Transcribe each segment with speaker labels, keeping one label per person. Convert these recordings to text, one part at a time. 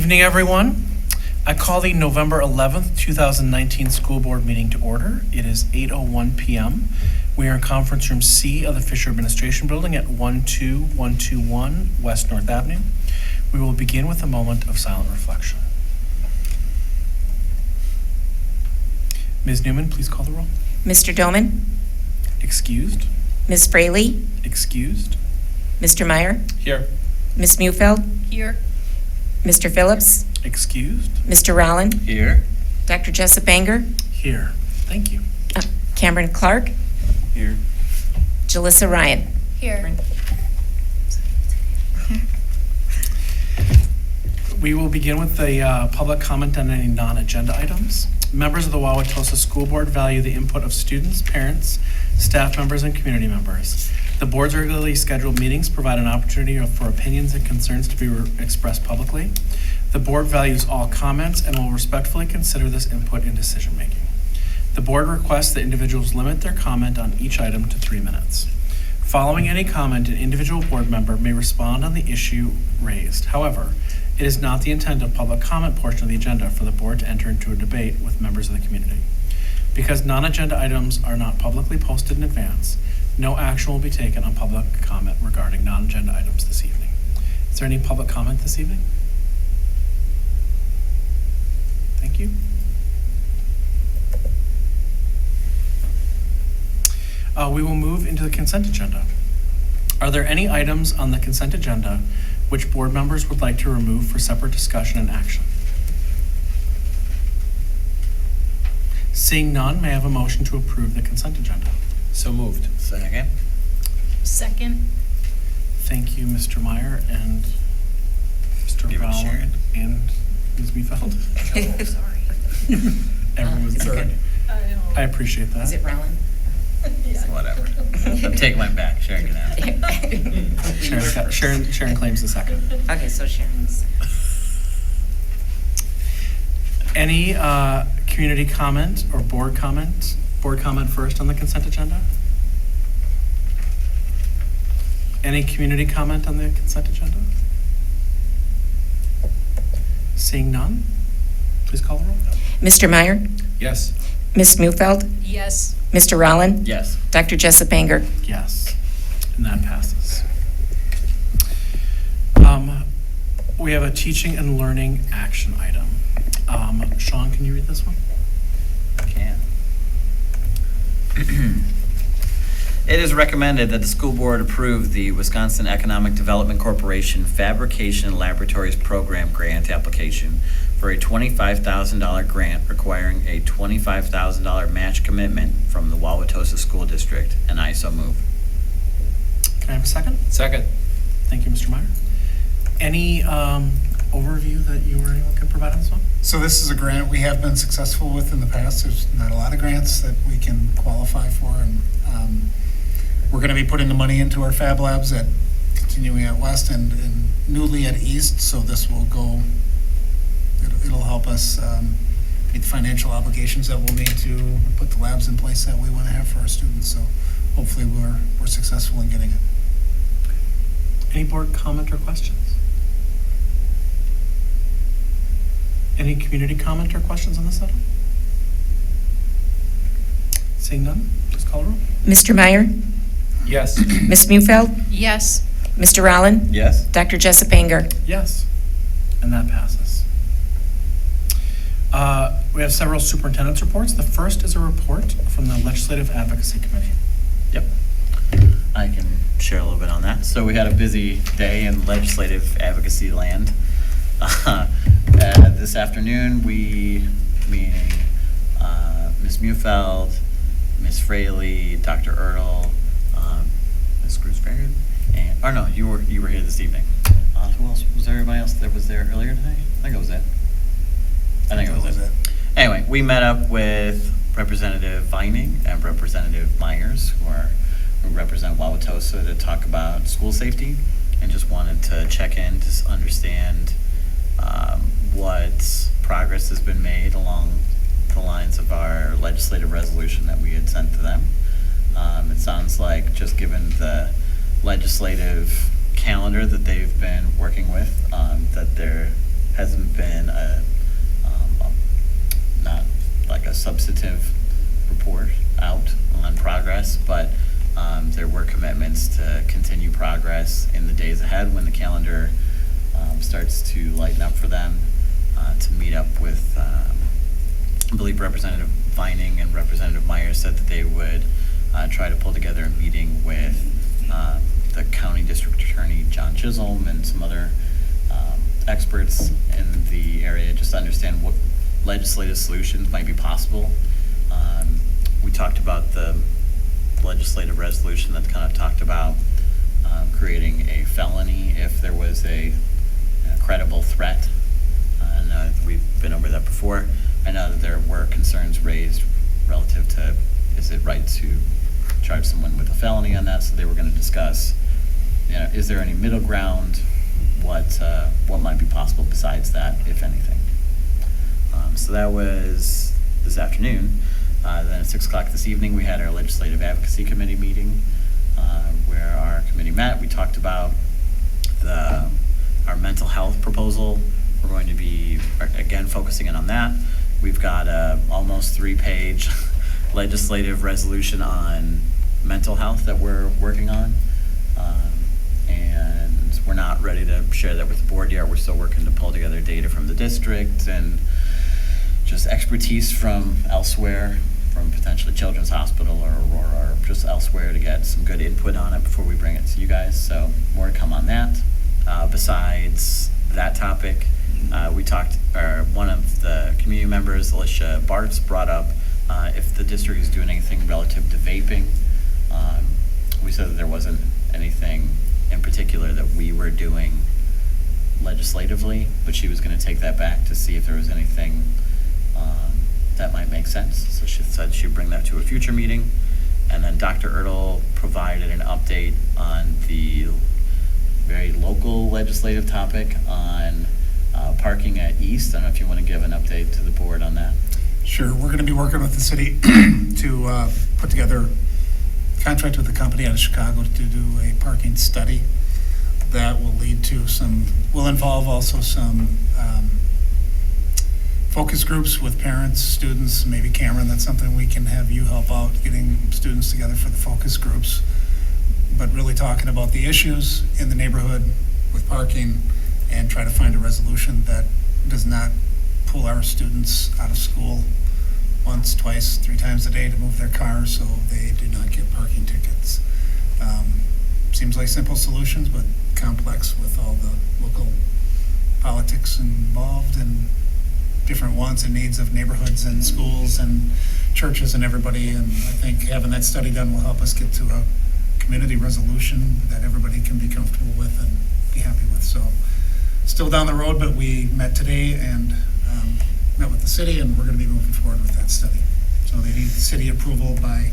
Speaker 1: Evening, everyone. I call the November 11th, 2019 school board meeting to order. It is 8:01 p.m. We are in conference room C of the Fisher Administration Building at 12121 West North Avenue. We will begin with a moment of silent reflection. Ms. Newman, please call the roll.
Speaker 2: Mr. Doman?
Speaker 1: Excused.
Speaker 2: Ms. Fraley?
Speaker 1: Excused.
Speaker 2: Mr. Meyer?
Speaker 1: Here.
Speaker 2: Ms. Mufeld?
Speaker 3: Here.
Speaker 2: Mr. Phillips?
Speaker 1: Excused.
Speaker 2: Mr. Rowland?
Speaker 4: Here.
Speaker 2: Dr. Jessup Banger?
Speaker 1: Here. Thank you.
Speaker 2: Cameron Clark?
Speaker 4: Here.
Speaker 2: Jalissa Ryan?
Speaker 3: Here.
Speaker 1: We will begin with the public comment on any non-agenda items. Members of the Wauwatosa School Board value the input of students, parents, staff members, and community members. The board's regularly scheduled meetings provide an opportunity for opinions and concerns to be expressed publicly. The board values all comments and will respectfully consider this input in decision-making. The board requests that individuals limit their comment on each item to 3 minutes. Following any comment, an individual board member may respond on the issue raised. However, it is not the intent of public comment portion of the agenda for the board to enter into a debate with members of the community. Because non-agenda items are not publicly posted in advance, no action will be taken on public comment regarding non-agenda items this evening. Is there any public comment this evening? Thank you. We will move into the consent agenda. Are there any items on the consent agenda which board members would like to remove for separate discussion and action? Seeing none, may I have a motion to approve the consent agenda?
Speaker 4: So moved. Second.
Speaker 3: Second.
Speaker 1: Thank you, Mr. Meyer and Mr.
Speaker 4: Give it to Sharon.
Speaker 1: Rowland and Ms. Mufeld.
Speaker 3: Oh, sorry.
Speaker 1: Everyone was there. I appreciate that.
Speaker 2: Is it Rowland?
Speaker 4: Whatever. I'm taking mine back. Sharon can have it.
Speaker 1: Sharon claims the second.
Speaker 2: Okay, so Sharon's.
Speaker 1: Any community comment or board comment? Board comment first on the consent agenda? Any community comment on the consent agenda? Seeing none, please call the roll.
Speaker 2: Mr. Meyer?
Speaker 4: Yes.
Speaker 2: Ms. Mufeld?
Speaker 3: Yes.
Speaker 2: Mr. Rowland?
Speaker 4: Yes.
Speaker 2: Dr. Jessup Banger?
Speaker 1: Yes, and that passes. We have a teaching and learning action item. Sean, can you read this one?
Speaker 4: I can. It is recommended that the school board approve the Wisconsin Economic Development Corporation Fabrication Laboratories Program grant application for a $25,000 grant requiring a $25,000 match commitment from the Wauwatosa School District, and I so move.
Speaker 1: Can I have a second?
Speaker 4: Second.
Speaker 1: Thank you, Mr. Meyer. Any overview that you or anyone can provide on this one?
Speaker 5: So this is a grant we have been successful with in the past. There's not a lot of grants that we can qualify for, and we're going to be putting the money into our fab labs at continuing at West and newly at East. So this will go. It'll help us meet the financial obligations that we'll need to put the labs in place that we want to have for our students. So hopefully we're successful in getting it.
Speaker 1: Any board comment or questions? Any community comment or questions on this item? Seeing none, please call the roll.
Speaker 2: Mr. Meyer?
Speaker 4: Yes.
Speaker 2: Ms. Mufeld?
Speaker 3: Yes.
Speaker 2: Mr. Rowland?
Speaker 4: Yes.
Speaker 2: Dr. Jessup Banger?
Speaker 1: Yes, and that passes. We have several superintendent's reports. The first is a report from the Legislative Advocacy Committee.
Speaker 4: Yep. I can share a little bit on that. So we had a busy day in legislative advocacy land. This afternoon, meaning Ms. Mufeld, Ms. Fraley, Dr. Ertl, Ms. Cruz-Barrett, and you were here this evening. Who else was there? Everybody else that was there earlier today? I think it was it. I think it was it. Anyway, we met up with Representative Vining and Representative Myers, who represent Wauwatosa, to talk about school safety, and just wanted to check in to understand what progress has been made along the lines of our legislative resolution that we had sent to them. It sounds like, just given the legislative calendar that they've been working with, that hasn't been not like a substantive report out on progress, but there were commitments to continue progress in the days ahead when the calendar starts to lighten up for them, to meet up with, I believe Representative Vining and Representative Myers said that they would try to pull together a meeting with the County District Attorney, John Chisholm, and some other experts in the area, just to understand what legislative solutions might be possible. We talked about the legislative resolution that kind of talked about creating a felony if there was a credible threat. And we've been over that before. I know that there were concerns raised relative to, is it right to charge someone with a felony on that? So they were going to discuss, is there any middle ground? What might be possible besides that, if anything? So that was this afternoon. Then at 6 o'clock this evening, we had our Legislative Advocacy Committee meeting, where our committee met. We talked about our mental health proposal. We're going to be, again, focusing in on that. We've got a almost 3-page legislative resolution on mental health that we're working on. And we're not ready to share that with the board yet. We're still working to pull together data from the district and just expertise from elsewhere, from potentially Children's Hospital or just elsewhere, to get some good input on it before we bring it to you guys. So more to come on that. Besides that topic, we talked, one of the community members, Alicia Bartz, brought up if the district is doing anything relative to vaping. We said that there wasn't anything in particular that we were doing legislatively, but she was going to take that back to see if there was anything that might make sense. So she said she'd bring that to a future meeting. And then Dr. Ertl provided an update on the very local legislative topic on parking at East. I don't know if you want to give an update to the board on that.
Speaker 5: Sure. We're going to be working with the city to put together a contract with a company out of Chicago to do a parking study that will lead to will involve also some focus groups with parents, students, maybe Cameron. That's something we can have you help out, getting students together for the focus groups, but really talking about the issues in the neighborhood with parking and try to find a resolution that does not pull our students out of school once, twice, 3 times a day to move their car so they do not get parking tickets. Seems like simple solutions, but complex with all the local politics involved and different wants and needs of neighborhoods and schools and churches and everybody. And I think having that study done will help us get to a community resolution that everybody can be comfortable with and be happy with. So still down the road, but we met today and met with the city, and we're going to be moving forward with that study. So they need city approval by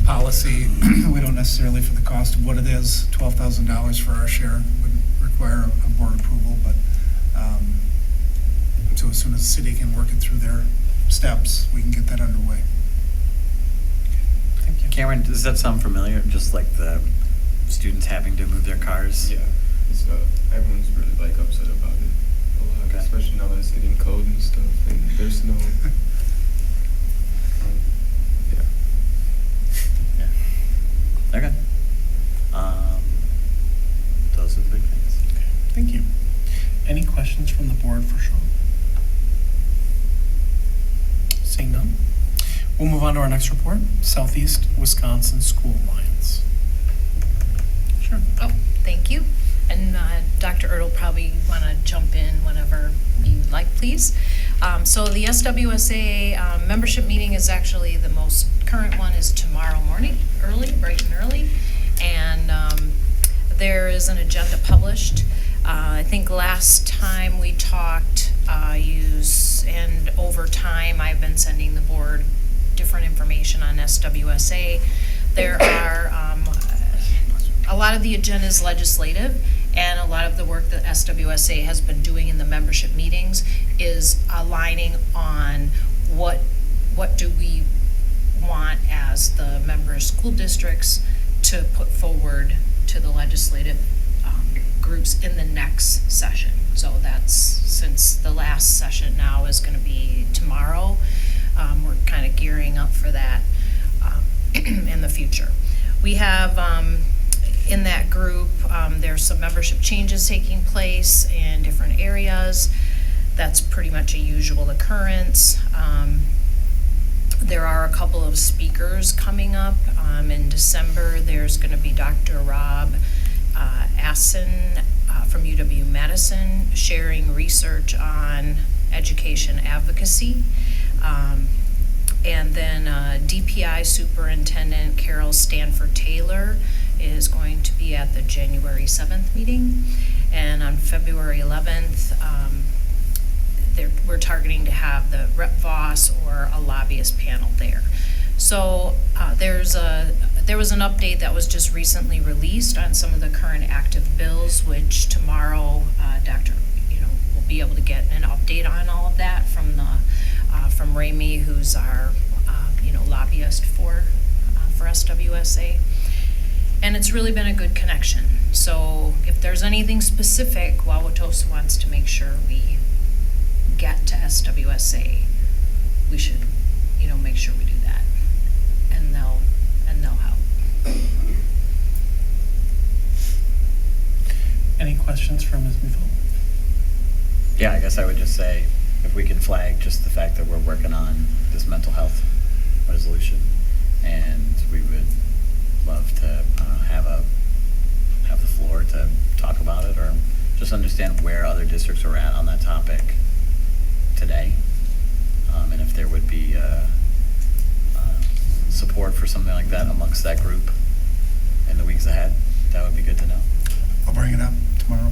Speaker 5: policy. We don't necessarily, for the cost of what it is, $12,000 for our share would require a board approval, but so as soon as the city can work it through their steps, we can get that underway.
Speaker 1: Thank you.
Speaker 4: Cameron, does that sound familiar? Just like the students having to move their cars?
Speaker 6: Yeah, it's, everyone's really upset about it a lot,
Speaker 4: Okay.
Speaker 6: especially now that it's getting cold and stuff, and there's no. Yeah.
Speaker 4: Yeah. Okay. Those are the big things.
Speaker 1: Okay, thank you. Any questions from the board for Sean? Seeing none, we'll move on to our next report, Southeast Wisconsin School Alliance. Sure.
Speaker 3: Oh, thank you. And Dr. Ertl probably want to jump in whenever you like, please. So the SWSA membership meeting is actually the most current one is tomorrow morning, bright and early. And there is an agenda published. I think last time we talked, and over time I've been sending the board different information on SWSA. There are a lot of the agenda is legislative, and a lot of the work that SWSA has been doing in the membership meetings is aligning on what do we want as the member school districts to put forward to the legislative groups in the next session. So that's, since the last session now is gonna be tomorrow, we're kind of gearing up for that in the future. We have, in that group, there's some membership changes taking place in different areas. That's pretty much a usual occurrence. There are a couple of speakers coming up. In December, there's going to be Dr. Rob Assen from UW-Madison sharing research on education advocacy. And then DPI Superintendent Carol Stanford-Taylor is going to be at the January 7th meeting. And on February 11th, we're targeting to have the Rep Voss or a lobbyist panel there. So there was an update that was just recently released on some of the current active bills, which tomorrow, Dr. will be able to get an update on all of that from Ramey, who's our lobbyist for SWSA. And it's really been a good connection. So if there's anything specific, Wauwatosa wants to make sure we get to SWSA, we should, make sure we do that. And they'll help.
Speaker 1: Any questions for Ms. Mufeld?
Speaker 4: Yeah, I guess I would just say, if we can flag just the fact that we're working on this mental health resolution, and we would love to have the floor to talk about it, or just understand where other districts are at on that topic today, and if there would be support for something like that amongst that group in the weeks ahead, that would be good to know.
Speaker 5: I'll bring it up tomorrow.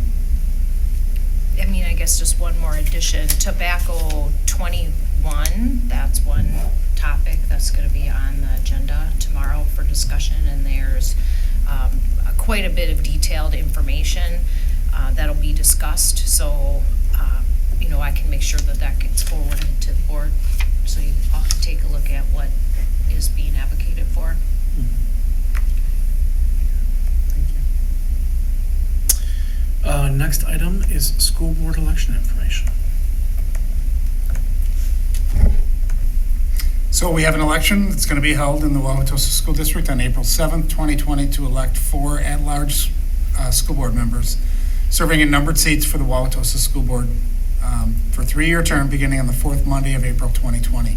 Speaker 3: I guess just one more addition, tobacco 21, that's one topic that's going to be on the agenda tomorrow for discussion, and there's quite a bit of detailed information that'll be discussed, so I can make sure that gets forwarded to the board, so you all can take a look at what is being advocated for.
Speaker 1: Thank you. Next item is school board election information.
Speaker 5: So we have an election that's going to be held in the Wauwatosa School District on April 7th, 2020 to elect 4 at-large school board members serving in numbered seats for the Wauwatosa School Board for a 3-year term beginning on the 4th Monday of April 2020.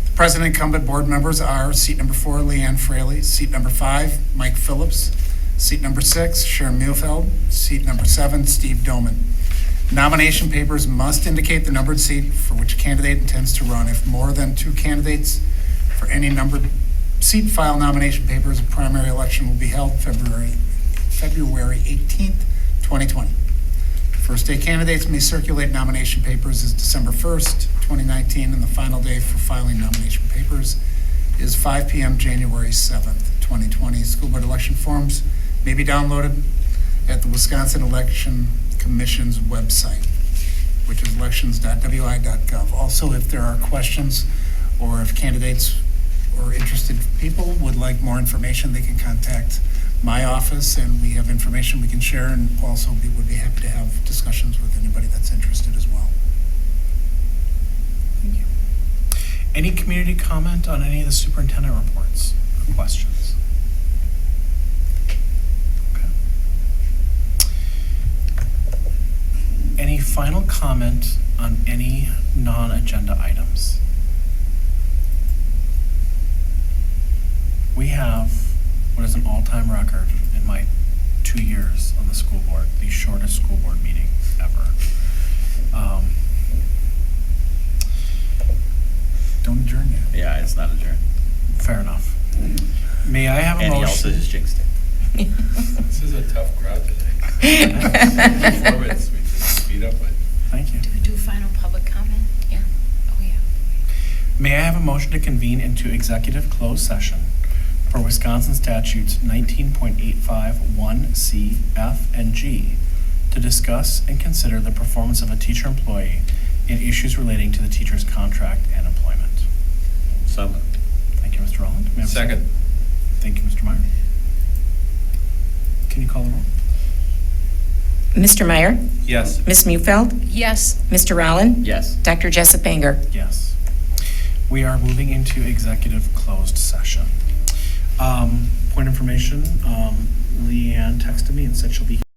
Speaker 5: The present incumbent board members are seat number 4, Leanne Fraley, seat number 5, Mike Phillips, seat number 6, Sharon Muehlfeld, seat number 7, Steve Doman. Nomination papers must indicate the numbered seat for which candidate intends to run. If more than 2 candidates for any numbered seat file nomination papers, a primary election will be held February 18th, 2020. First day candidates may circulate nomination papers is December 1st, 2019, and the final day for filing nomination papers is 5 p.m. January 7th, 2020. School board election forms may be downloaded at the Wisconsin Election Commission's website, which is elections.wi.gov. Also, if there are questions or if candidates or interested people would like more information, they can contact my office, and we have information we can share, and also would be happy to have discussions with anybody that's interested as well.
Speaker 1: Thank you. Any community comment on any of the superintendent reports or questions? Okay. Any final comment on any non-agenda items? We have what is an all-time record in my 2 years on the school board, the shortest school board meeting ever. Don't adjourn yet.
Speaker 4: Yeah, it's not adjourned.
Speaker 1: Fair enough. May I have a
Speaker 4: And he
Speaker 1: motion?
Speaker 4: also just jinxed it.
Speaker 6: This is a tough crowd today. Performance, we can speed up it.
Speaker 1: Thank you.
Speaker 3: Do we do final public comment? Yeah. Oh, yeah.
Speaker 1: May I have a motion to convene into executive closed session for Wisconsin statutes 19.851C, F, and G to discuss and consider the performance of a teacher employee in issues relating to the teacher's contract and employment.
Speaker 4: So moved.
Speaker 1: Thank you, Mr. Rowland. May I have a
Speaker 6: Second.
Speaker 1: Thank you, Mr. Meyer. Can you call the roll?
Speaker 2: Mr. Meyer,
Speaker 6: Yes.
Speaker 2: Ms. Mufeld,
Speaker 3: Yes.
Speaker 2: Mr. Rollin,
Speaker 4: Yes.
Speaker 2: Dr. Jessup Banger.
Speaker 1: Yes. We are moving into executive closed session. Point of information, Leanne texted me and said she'll be